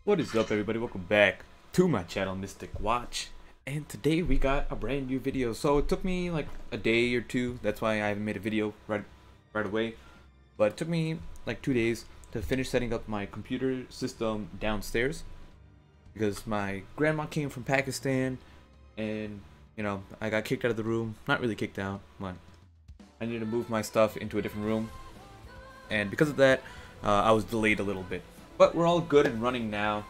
What is up, everybody? Welcome back to my channel, Mystic Watch. And today we got a brand new video. So it took me like a day or two. That's why I haven't made a video right away. But it took me like 2 days to finish setting up my computer system downstairs, because my grandma came from Pakistan, and I got kicked out of the room. Not really kicked out, but I needed to move my stuff into a different room. And because of that, I was delayed a little bit. But we're all good and running now,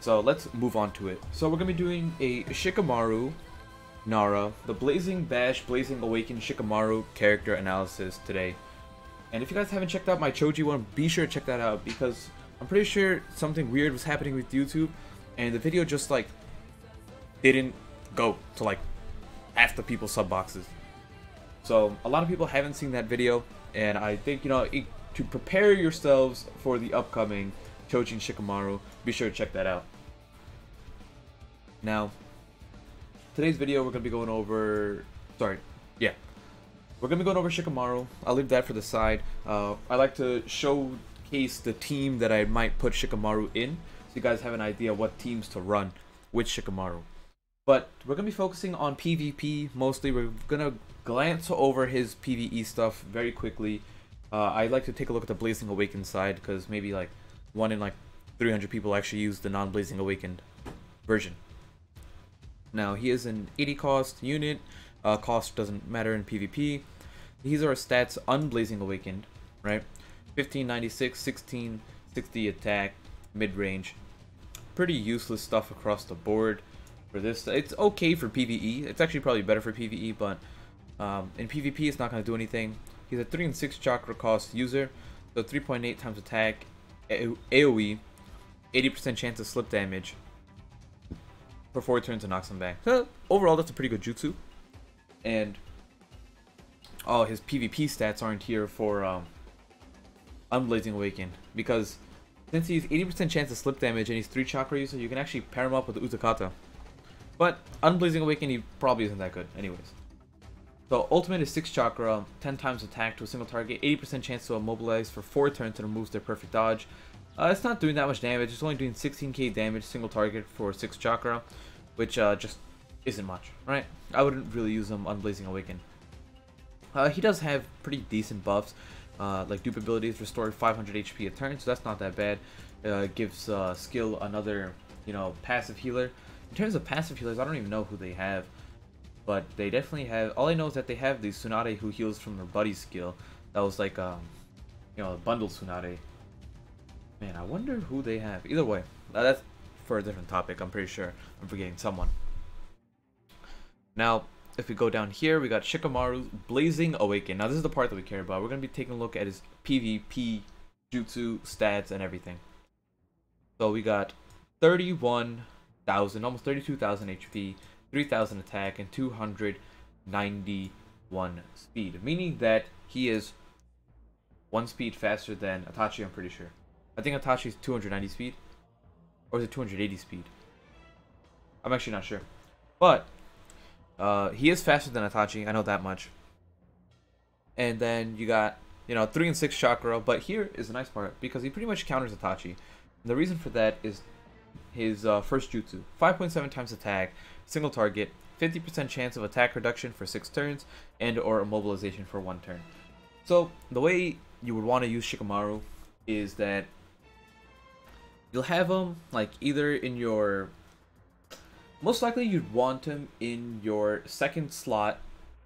so let's move on to it. So we're going to be doing a Shikamaru, Nara, the Blazing Bash, Blazing Awaken Shikamaru character analysis today. And if you guys haven't checked out my Choji one, be sure to check that out, because I'm pretty sure something weird was happening with YouTube, and the video just like didn't go to like half the people's sub boxes. So a lot of people haven't seen that video, and I think, to prepare yourselves for the upcoming Choji Shikamaru, be sure to check that out. Now, today's video we're going to be going over, we're going to be going over Shikamaru. I'll leave that for the side. I like to showcase the team that I might put Shikamaru in, so you guys have an idea what teams to run with Shikamaru. But we're going to be focusing on PvP mostly. We're going to glance over his PvE stuff very quickly. I'd like to take a look at the Blazing Awakened side, because maybe like 1 in like 300 people actually use the non-Blazing Awakened version. Now, he is an 80 cost unit. Cost doesn't matter in PvP. These are stats unblazing Awakened, right? 1596, 1660 attack, mid-range. Pretty useless stuff across the board for this. It's okay for PvE. It's actually probably better for PvE, but in PvP it's not going to do anything. He's a 3 and 6 chakra cost user, so 3.8 times attack, AoE, 80% chance of slip damage for 4 turns to knocks him back. So overall, that's a pretty good jutsu. And his PvP stats aren't here for Unblazing Awakened, because since he's 80% chance of slip damage and he's 3 chakra user, you can actually pair him up with the Utakata. But Unblazing Awakened, he probably isn't that good anyways. So ultimate is 6 chakra, 10 times attack to a single target, 80% chance to immobilize for 4 turns and removes their perfect dodge. It's not doing that much damage. It's only doing 16k damage single target for 6 chakra, which just isn't much, right? I wouldn't really use him on Blazing Awaken. He does have pretty decent buffs, like dupe abilities, restore 500 HP a turn, so that's not that bad. Gives skill another, passive healer. In terms of passive healers, I don't even know who they have. But they definitely have, all I know is that they have the Tsunade who heals from their buddy skill. That was like, a bundle Tsunade. Man, I wonder who they have. Either way, that's for a different topic. I'm pretty sure I'm forgetting someone. Now, if we go down here, we got Shikamaru's Blazing Awaken. Now, this is the part that we care about. We're going to be taking a look at his PvP, jutsu, stats, and everything. So we got 31,000, almost 32,000 HP. 3,000 attack and 291 speed, meaning that he is 1 speed faster than Itachi. I'm pretty sure. I think Itachi's 290 speed, or is it 280 speed? I'm actually not sure, but he is faster than Itachi. I know that much. And then you got 3 and 6 chakra, but here is the nice part, because he pretty much counters Itachi. And the reason for that is his first jutsu, 5.7 times attack, single target, 50% chance of attack reduction for 6 turns, and or immobilization for 1 turn. So the way you would want to use Shikamaru is that you'll have him like either in your, most likely you'd want him in your second slot,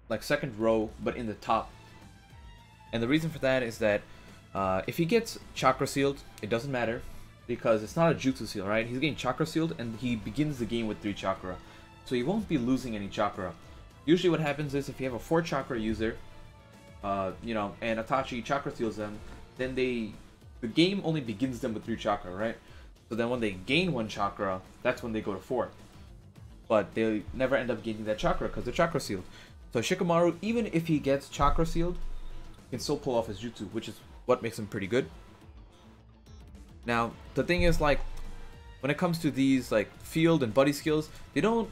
like second row, but in the top. And the reason for that is that if he gets chakra sealed, it doesn't matter, because it's not a jutsu seal, right? He's getting chakra sealed, and he begins the game with 3 chakra. So you won't be losing any chakra. Usually what happens is if you have a 4 chakra user, and Itachi chakra seals them, then the game only begins them with 3 chakra, right? So then when they gain 1 chakra, that's when they go to 4. But they never end up gaining that chakra because they're chakra sealed. So Shikamaru, even if he gets chakra sealed, can still pull off his jutsu, which is what makes him pretty good. Now, the thing is, like, when it comes to these like field and buddy skills, they don't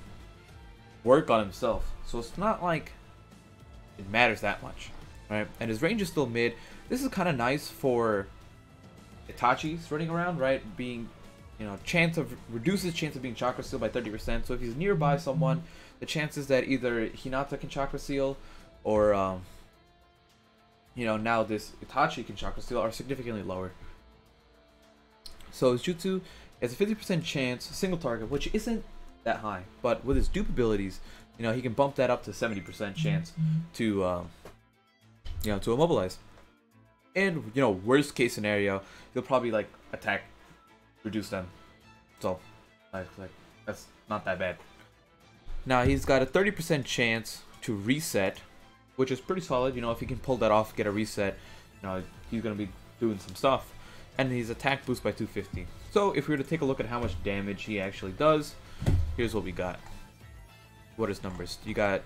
work on himself, so it's not like it matters that much, right? And his range is still mid. This is kind of nice for Itachi's running around, right? Being chance of reduces chance of being chakra seal by 30%. So if he's nearby someone, the chances that either Hinata can chakra seal or now this Itachi can chakra seal are significantly lower. So his jutsu has a 50% chance single target, which isn't that high, but with his dupe abilities, he can bump that up to 70% chance to to immobilize. And worst case scenario, he'll probably like attack, reduce them. So like that's not that bad. Now he's got a 30% chance to reset, which is pretty solid. If he can pull that off, get a reset, he's gonna be doing some stuff. And his attack boost by 250. So if we were to take a look at how much damage he actually does, here's what we got. What is numbers? You got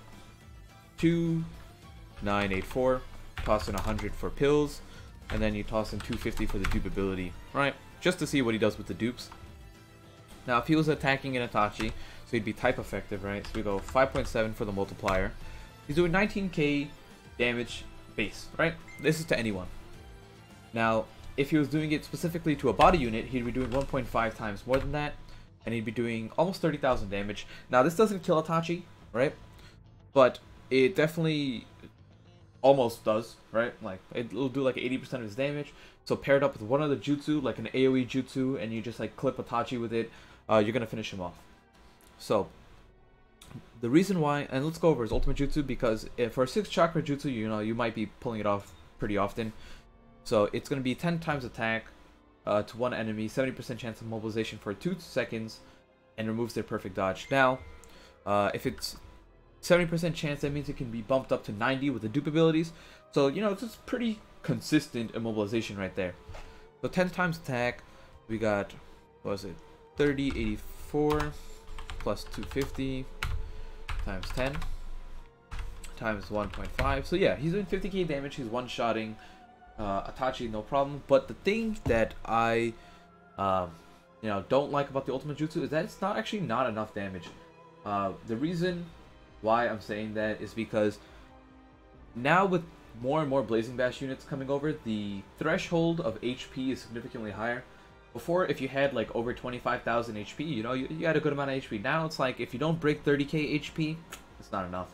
2,984, toss in 100 for pills, and then you toss in 250 for the dupe ability, right? Just to see what he does with the dupes. Now if he was attacking an Itachi, so he'd be type effective, right? So we go 5.7 for the multiplier. He's doing 19k damage base, right? This is to anyone. Now, if he was doing it specifically to a body unit, he'd be doing 1.5 times more than that, and he'd be doing almost 30,000 damage. Now, this doesn't kill Itachi, right? But it definitely almost does, right? Like, it'll do like 80% of his damage. So paired up with one other jutsu, like an AoE jutsu, and you just like clip Itachi with it, you're gonna finish him off. So the reason why, and let's go over his ultimate jutsu, because for a 6 chakra jutsu, you might be pulling it off pretty often. So it's going to be 10 times attack to one enemy, 70% chance of mobilization for 2 seconds, and removes their perfect dodge. Now, if it's 70% chance, that means it can be bumped up to 90 with the dupe abilities. So, it's just pretty consistent immobilization right there. So 10 times attack, we got, what was it, 3084 plus 250 times 10 times 1.5. So yeah, he's doing 50k damage, he's one-shotting Itachi, no problem. But the thing that I don't like about the ultimate jutsu is that it's actually not enough damage. The reason why I'm saying that is because now with more and more Blazing Bash units coming over, the threshold of HP is significantly higher. Before, if you had like over 25,000 HP, you had a good amount of HP. Now it's like if you don't break 30k HP, it's not enough.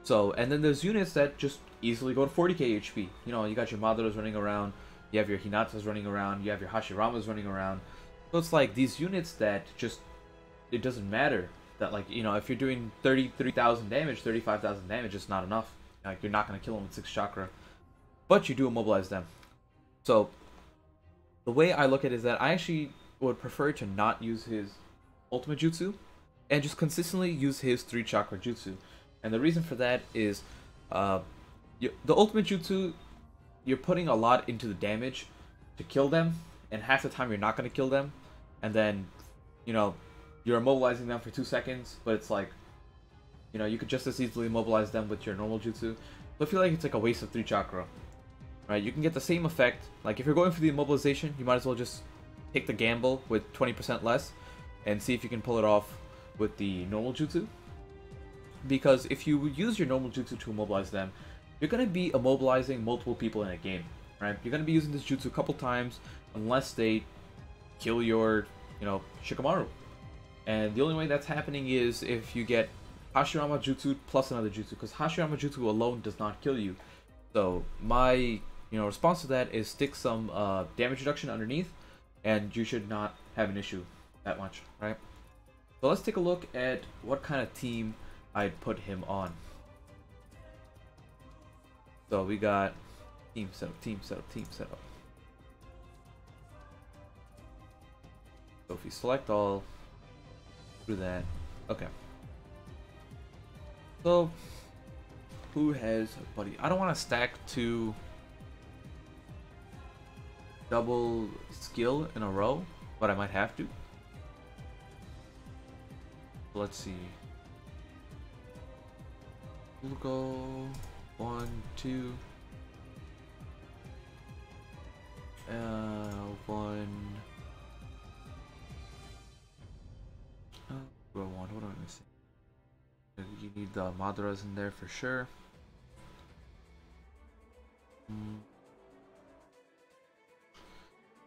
So, and then there's units that just easily go to 40k HP. You got your Madoras running around, you have your Hinatas running around, you have your Hashiramas running around. So it's like these units that just, it doesn't matter that like, if you're doing 33,000 damage, 35,000 damage, it's not enough. Like, you're not going to kill them with 6 chakra. But you do immobilize them. So, the way I look at it is that I actually would prefer to not use his ultimate jutsu and just consistently use his 3 chakra jutsu. And the reason for that is the ultimate jutsu, you're putting a lot into the damage to kill them, and half the time you're not going to kill them. And then, you're immobilizing them for 2 seconds, but it's like, you could just as easily immobilize them with your normal jutsu. So I feel like it's like a waste of 3 chakra. Right? You can get the same effect. Like if you're going for the immobilization, you might as well just take the gamble with 20% less and see if you can pull it off with the normal jutsu. Because if you use your normal jutsu to immobilize them, you're going to be immobilizing multiple people in a game. Right? You're going to be using this jutsu a couple times unless they kill your, Shikamaru. And the only way that's happening is if you get Hashirama Jutsu plus another Jutsu, because Hashirama Jutsu alone does not kill you. So my response to that is stick some damage reduction underneath, and you should not have an issue that much, right? So let's take a look at what kind of team I'd put him on. So we got team setup, team setup, team setup. So if you select all, do that. Okay. So, who has a buddy? I don't want to stack 2 double skill in a row, but I might have to. Let's see. We'll go 1, 2. 1. What am I missing? You need the Madoras in there for sure.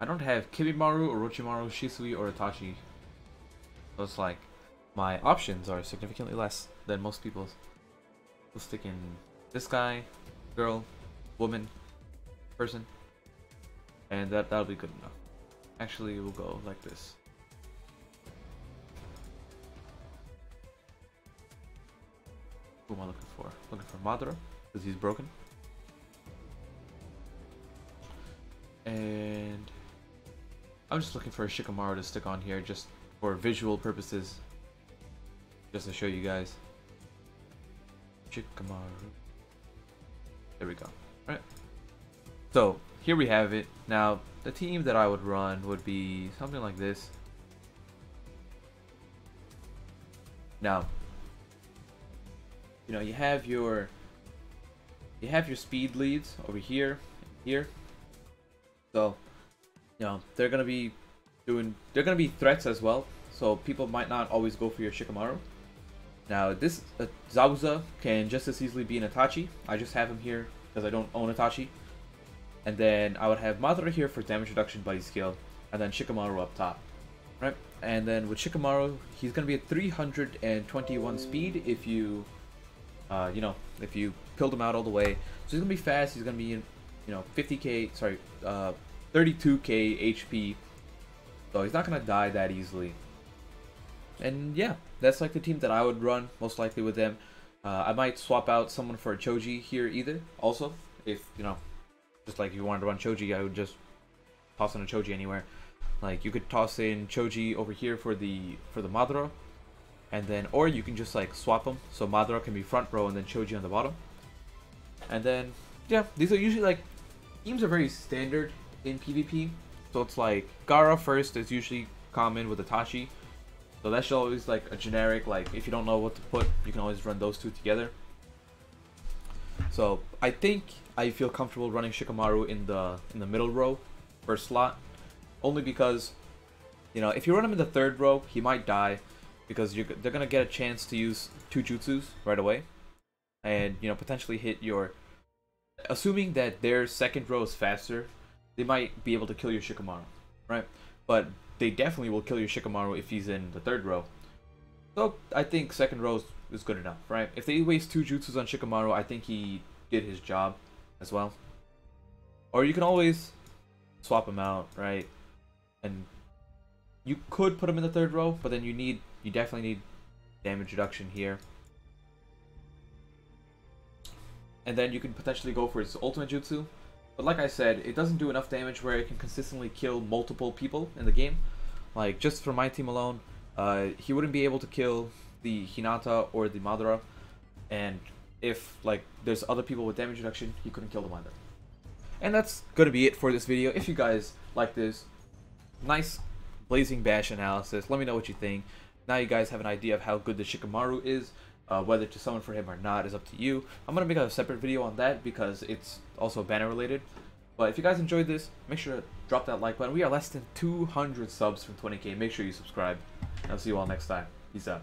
I don't have Kibimaru, Orochimaru, Shisui, or Itachi. So it's like my options are significantly less than most people's. We'll stick in this guy, girl, woman, person, and that'll be good enough. Actually, we'll go like this. Who am I looking for? Looking for Madara, because he's broken. And I'm just looking for a Shikamaru to stick on here just for visual purposes. Just to show you guys. Shikamaru. There we go. Alright. So, here we have it. Now, the team that I would run would be something like this. Now, you know, you have your speed leads over here, here. So, you know, they're gonna be threats as well. So people might not always go for your Shikamaru. Now this Zabuza can just as easily be an Itachi. I just have him here because I don't own Itachi. And then I would have Madara here for damage reduction buddy skill, and then Shikamaru up top, right? And then with Shikamaru, he's gonna be at 321 speed if you, you know, if you pilled him out all the way. So he's gonna be fast. He's gonna be in, you know, 50k, sorry, 32k HP. So he's not gonna die that easily. And yeah, that's like the team that I would run most likely with them. I might swap out someone for a Choji here either. Also, if you know, just like if you wanted to run Choji, I would just toss in a Choji anywhere. Like you could toss in Choji over here for the Madara, and then or you can just like swap them so Madara can be front row and then Choji on the bottom. And then yeah, these are usually like teams are very standard in PvP. So it's like Gaara first is usually common with Itachi. So that's always like a generic, like if you don't know what to put, you can always run those two together. So I think I feel comfortable running Shikamaru in the middle row first slot, only because, you know, if you run him in the third row, he might die because they're gonna get a chance to use two jutsus right away, and you know potentially hit your. Assuming that their second row is faster, they might be able to kill your Shikamaru, right? But they definitely will kill your Shikamaru if he's in the third row. So I think second row is good enough, right? If they waste two jutsus on Shikamaru, I think he did his job as well. Or you can always swap him out, right? And you could put him in the third row, but then you definitely need damage reduction here. And then you can potentially go for his ultimate jutsu. But like I said, it doesn't do enough damage where it can consistently kill multiple people in the game. Like, just for my team alone, he wouldn't be able to kill the Hinata or the Madara. And if, like, there's other people with damage reduction, he couldn't kill them either. And that's going to be it for this video. If you guys like this nice Blazing Bash analysis, let me know what you think. Now you guys have an idea of how good the Shikamaru is. Whether to summon for him or not is up to you. I'm going to make a separate video on that because it's also banner related. But if you guys enjoyed this, make sure to drop that like button. We are less than 200 subs from 20k. Make sure you subscribe. And I'll see you all next time. Peace out.